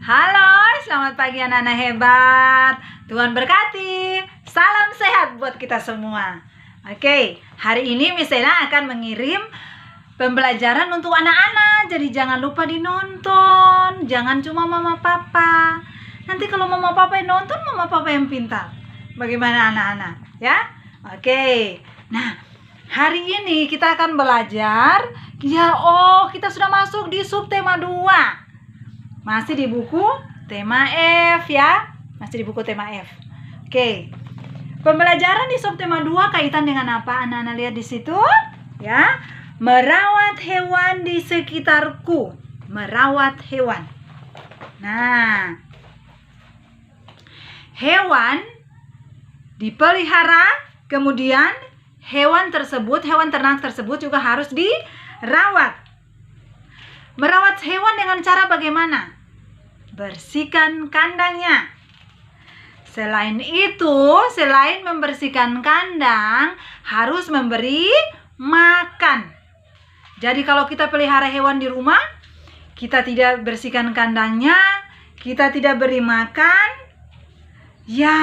Halo, selamat pagi anak-anak hebat. Tuhan berkati. Salam sehat buat kita semua. Oke, hari ini Miss Ena akan mengirim pembelajaran untuk anak-anak. Jadi jangan lupa dinonton. Jangan cuma mama papa. Nanti kalau mama papa yang nonton, mama papa yang pintar. Bagaimana anak-anak? Ya? Oke. Nah, hari ini kita akan belajar. Kita sudah masuk di subtema 2. Masih di buku tema F ya. Masih di buku tema F. Oke. Pembelajaran di subtema 2 kaitan dengan apa? Anak-anak lihat di situ ya. Merawat hewan di sekitarku. Merawat hewan. Nah, hewan dipelihara, kemudian hewan ternak tersebut juga harus dirawat. Merawat hewan dengan cara bagaimana? Bersihkan kandangnya. Selain itu, selain membersihkan kandang, harus memberi makan. Jadi kalau kita pelihara hewan di rumah, kita tidak bersihkan kandangnya, kita tidak beri makan, ya,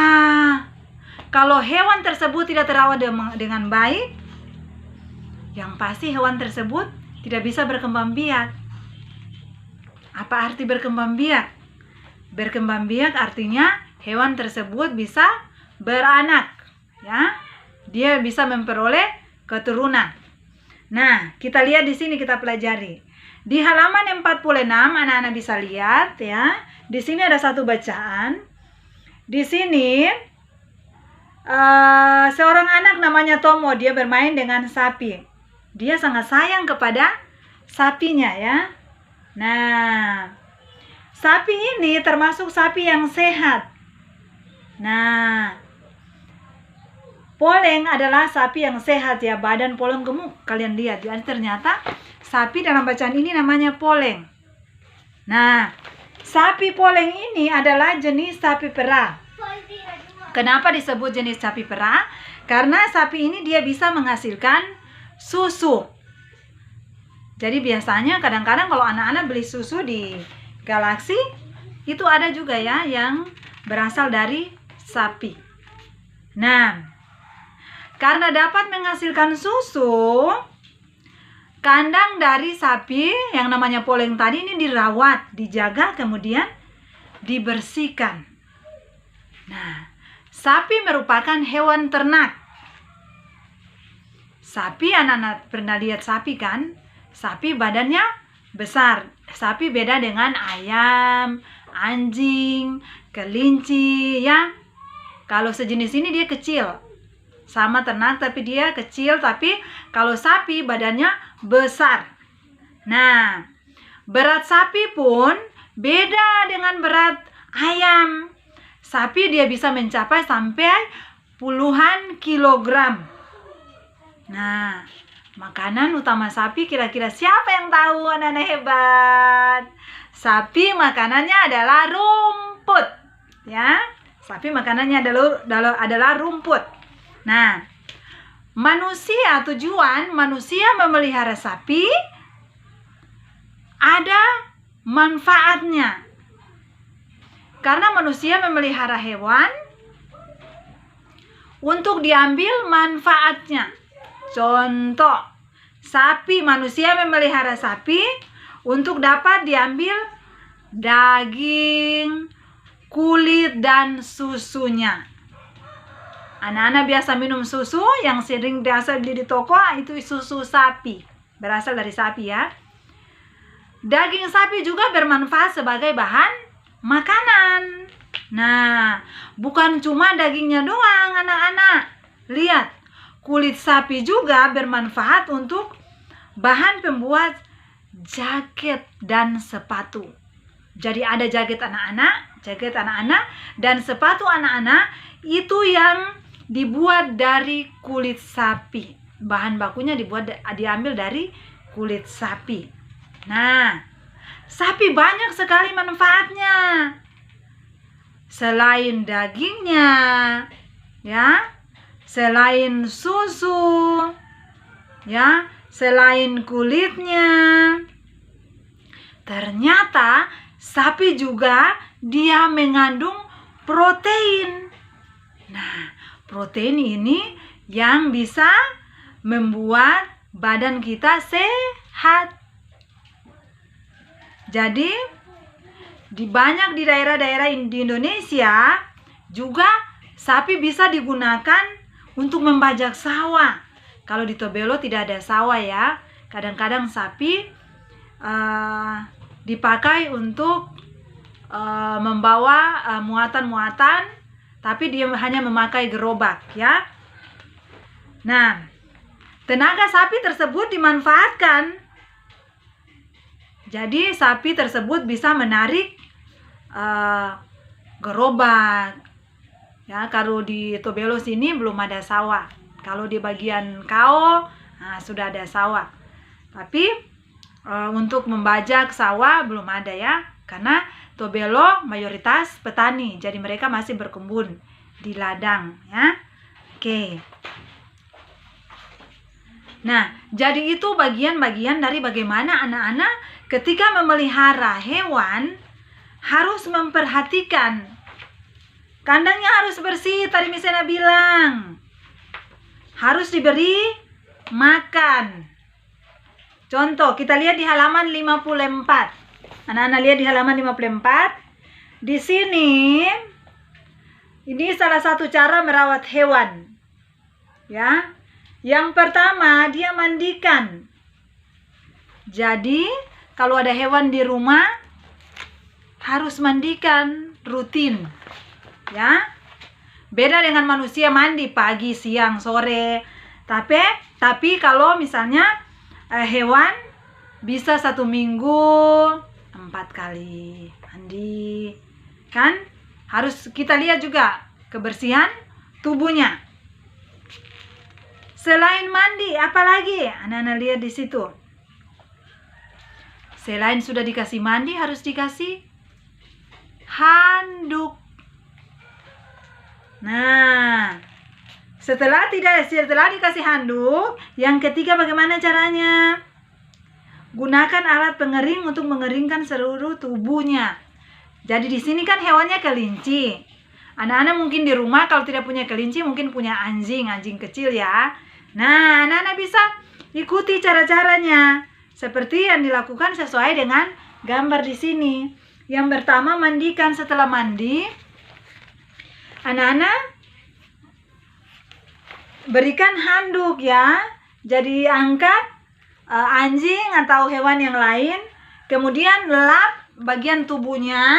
kalau hewan tersebut tidak terawat dengan baik, yang pasti hewan tersebut tidak bisa berkembang biak. Apa arti berkembang biak? Berkembang biak artinya hewan tersebut bisa beranak, ya. Dia bisa memperoleh keturunan. Nah, kita lihat di sini, kita pelajari. Di halaman 46 anak-anak bisa lihat ya. Di sini ada satu bacaan. Di sini seorang anak namanya Tomo, dia bermain dengan sapi. Dia sangat sayang kepada sapinya ya. Nah, sapi ini termasuk sapi yang sehat. Nah, Poleng adalah sapi yang sehat ya, badan Poleng gemuk. Kalian lihat, jadi ternyata sapi dalam bacaan ini namanya Poleng. Nah, sapi Poleng ini adalah jenis sapi perah. Kenapa disebut jenis sapi perah? Karena sapi ini dia bisa menghasilkan susu. Jadi biasanya kadang-kadang kalau anak-anak beli susu di Galaxy, itu ada juga ya yang berasal dari sapi. Nah, karena dapat menghasilkan susu, kandang dari sapi yang namanya Poleng tadi ini dirawat, dijaga, kemudian dibersihkan. Nah, sapi merupakan hewan ternak. Sapi, anak-anak pernah lihat sapi kan? Sapi badannya besar. Sapi beda dengan ayam, anjing, kelinci ya. Kalau sejenis ini dia kecil. Sama ternak tapi dia kecil, tapi kalau sapi badannya besar. Nah, berat sapi pun beda dengan berat ayam. Sapi dia bisa mencapai sampai puluhan kilogram. Nah, makanan utama sapi kira-kira siapa yang tahu anak-anak hebat? Sapi makanannya adalah rumput. Ya, sapi makanannya adalah rumput. Nah, tujuan manusia memelihara sapi ada manfaatnya. Karena manusia memelihara hewan untuk diambil manfaatnya. Contoh, manusia memelihara sapi untuk dapat diambil daging, kulit, dan susunya. Anak-anak biasa minum susu yang sering biasa beli di toko, itu susu sapi. Berasal dari sapi ya. Daging sapi juga bermanfaat sebagai bahan makanan. Nah, bukan cuma dagingnya doang anak-anak. Lihat, kulit sapi juga bermanfaat untuk bahan pembuat jaket dan sepatu. Jadi ada jaket anak-anak dan sepatu anak-anak itu yang dibuat dari kulit sapi. Bahan bakunya diambil dari kulit sapi. Nah, sapi banyak sekali manfaatnya. Selain dagingnya, ya, selain susu, ya, selain kulitnya, ternyata sapi juga dia mengandung protein. Nah, protein ini yang bisa membuat badan kita sehat. Jadi, di daerah-daerah di Indonesia juga sapi bisa digunakan untuk membajak sawah. Kalau di Tobelo tidak ada sawah ya. Kadang-kadang sapi dipakai untuk membawa muatan-muatan, tapi dia hanya memakai gerobak ya. Nah, tenaga sapi tersebut dimanfaatkan. Jadi sapi tersebut bisa menarik gerobak. Ya, kalau di Tobelo sini belum ada sawah. Kalau di bagian Kao, sudah ada sawah. Tapi untuk membajak sawah belum ada ya, karena Tobelo mayoritas petani, jadi mereka masih berkebun di ladang ya. Oke. Nah, jadi itu bagian-bagian dari bagaimana anak-anak ketika memelihara hewan harus memperhatikan. Kandangnya harus bersih, tadi misalnya bilang. Harus diberi makan. Contoh, kita lihat di halaman 54. Anak-anak lihat di halaman 54. Di sini, ini salah satu cara merawat hewan. Ya. Yang pertama, dia mandikan. Jadi, kalau ada hewan di rumah, harus mandikan rutin. Ya. Beda dengan manusia mandi pagi, siang, sore. Tapi kalau misalnya hewan bisa 1 minggu 4 kali mandi. Kan? Harus kita lihat juga kebersihan tubuhnya. Selain mandi, apalagi? Anak-anak lihat di situ. Selain sudah dikasih mandi, harus dikasih handuk. Nah, setelah dikasih handuk, yang ketiga bagaimana caranya? Gunakan alat pengering untuk mengeringkan seluruh tubuhnya. Jadi di sini kan hewannya kelinci. Anak-anak mungkin di rumah kalau tidak punya kelinci mungkin punya anjing kecil ya. Nah, anak-anak bisa ikuti cara-caranya seperti yang dilakukan sesuai dengan gambar di sini. Yang pertama, mandikan. Setelah mandi, anak-anak berikan handuk ya. Jadi angkat anjing atau hewan yang lain, kemudian lap bagian tubuhnya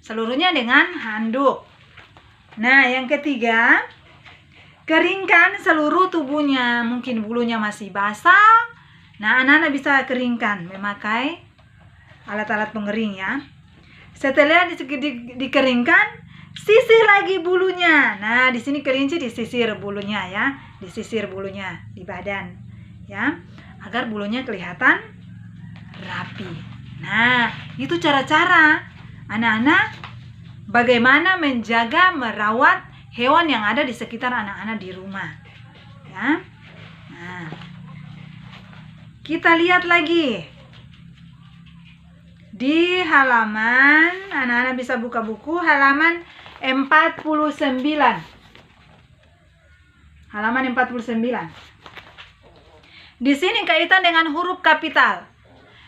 seluruhnya dengan handuk. Nah, yang ketiga, keringkan seluruh tubuhnya. Mungkin bulunya masih basah. Nah, anak-anak bisa keringkan memakai alat-alat pengering ya. Setelah dikeringkan, sisir lagi bulunya. Nah, di sini kelinci disisir bulunya ya, disisir bulunya di badan ya, agar bulunya kelihatan rapi. Nah, itu cara-cara anak-anak bagaimana menjaga merawat hewan yang ada di sekitar anak-anak di rumah ya. Nah, kita lihat lagi di halaman, anak-anak bisa buka buku halaman 49. Halaman 49. Di sini kaitan dengan huruf kapital.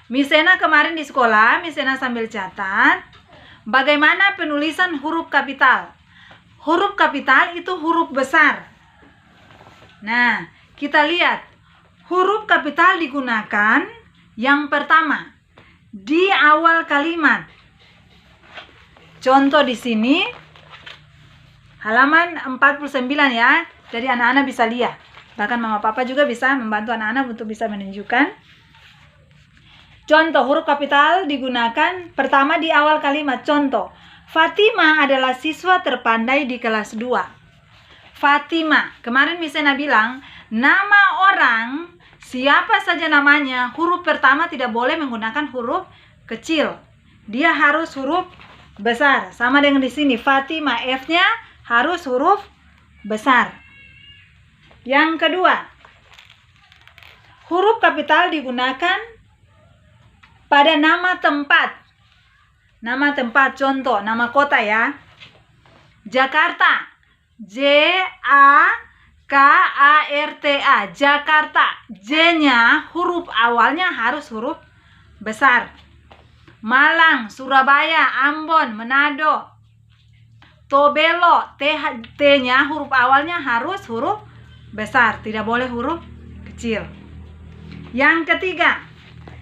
Misena kemarin di sekolah, Misena sambil catat bagaimana penulisan huruf kapital. Huruf kapital itu huruf besar. Nah, kita lihat huruf kapital digunakan yang pertama di awal kalimat. Contoh di sini halaman 49 ya. Jadi anak-anak bisa lihat. Bahkan mama papa juga bisa membantu anak-anak untuk bisa menunjukkan. Contoh huruf kapital digunakan pertama di awal kalimat. Contoh, Fatima adalah siswa terpandai di kelas 2. Fatima. Kemarin Misena bilang, nama orang siapa saja namanya, huruf pertama tidak boleh menggunakan huruf kecil. Dia harus huruf besar. Sama dengan di sini, Fatima, F-nya harus huruf besar. Yang kedua, huruf kapital digunakan pada nama tempat. Nama tempat, contoh, nama kota ya. Jakarta. J-A-K-A-R-T-A. Jakarta. J-nya huruf awalnya harus huruf besar. Malang, Surabaya, Ambon, Manado. Tobelo. T-nya huruf awalnya harus huruf besar, tidak boleh huruf kecil. Yang ketiga,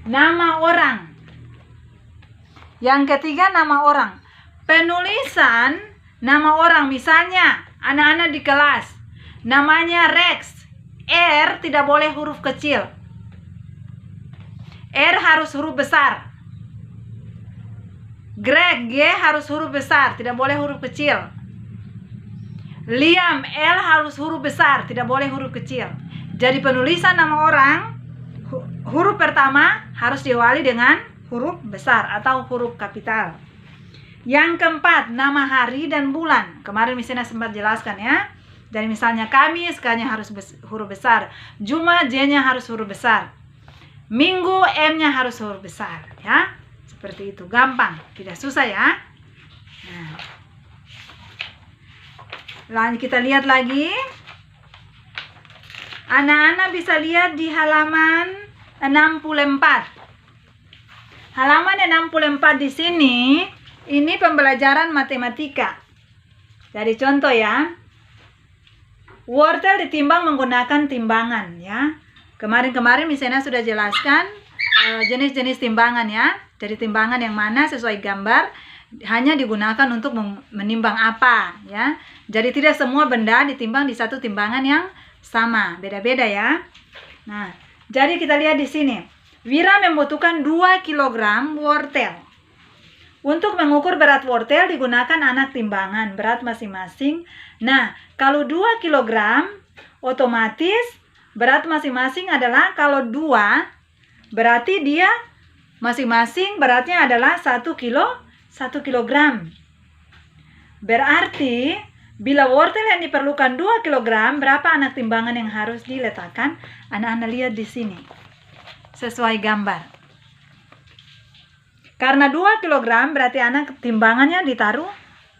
nama orang. Yang ketiga, nama orang. Penulisan nama orang, misalnya anak-anak di kelas namanya Rex. R tidak boleh huruf kecil. R harus huruf besar. Greg, G harus huruf besar, tidak boleh huruf kecil. Liam, L harus huruf besar, tidak boleh huruf kecil. Jadi penulisan nama orang, huruf pertama harus diawali dengan huruf besar atau huruf kapital. Yang keempat, nama hari dan bulan. Kemarin misalnya sempat jelaskan ya. Jadi misalnya Kamis, K-nya harus huruf besar. Jumat, J-nya harus huruf besar. Minggu, M-nya harus huruf besar ya. Seperti itu, gampang, tidak susah ya. Nah, lanjut kita lihat lagi. Anak-anak bisa lihat di halaman 64. Halaman 64 di sini, ini pembelajaran matematika. Jadi contoh ya. Wortel ditimbang menggunakan timbangan ya. Kemarin misalnya sudah jelaskan jenis-jenis timbangan ya. Jadi timbangan yang mana sesuai gambar hanya digunakan untuk menimbang apa ya. Jadi tidak semua benda ditimbang di satu timbangan yang sama, beda-beda ya. Nah, jadi kita lihat di sini. Wira membutuhkan 2 kg wortel. Untuk mengukur berat wortel digunakan anak timbangan berat masing-masing. Nah, kalau 2 kg otomatis berat masing-masing adalah, kalau 2 berarti dia masing-masing beratnya adalah 1 kilogram. Berarti bila wortel yang diperlukan 2 kg, berapa anak timbangan yang harus diletakkan? Anak-anak lihat di sini. Sesuai gambar. Karena 2 kg berarti anak timbangannya ditaruh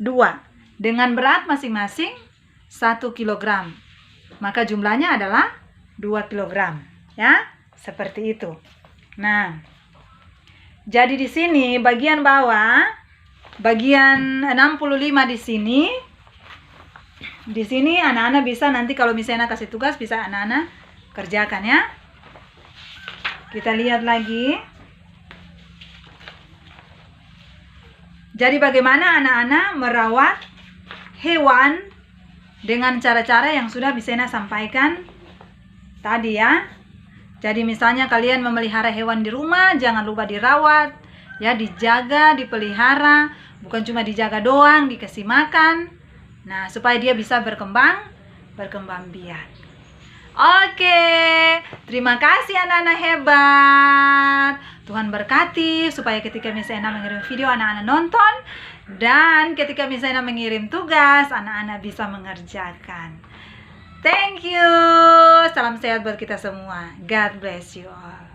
2. Dengan berat masing-masing 1 kg. Maka jumlahnya adalah 2 kg. Ya, seperti itu. Nah, jadi di sini bagian bawah, bagian 65 di sini. Di sini anak-anak bisa nanti kalau misalnya kasih tugas bisa anak-anak kerjakan ya. Kita lihat lagi. Jadi bagaimana anak-anak merawat hewan dengan cara-cara yang sudah Bisena sampaikan tadi ya. Jadi misalnya kalian memelihara hewan di rumah, jangan lupa dirawat, ya, dijaga, dipelihara, bukan cuma dijaga doang, dikasih makan. Nah, supaya dia bisa berkembang biak. Oke, terima kasih anak-anak hebat. Tuhan berkati supaya ketika misalnya mengirim video anak-anak nonton, dan ketika misalnya mengirim tugas anak-anak bisa mengerjakan. Thank you. Salam sehat buat kita semua. God bless you all.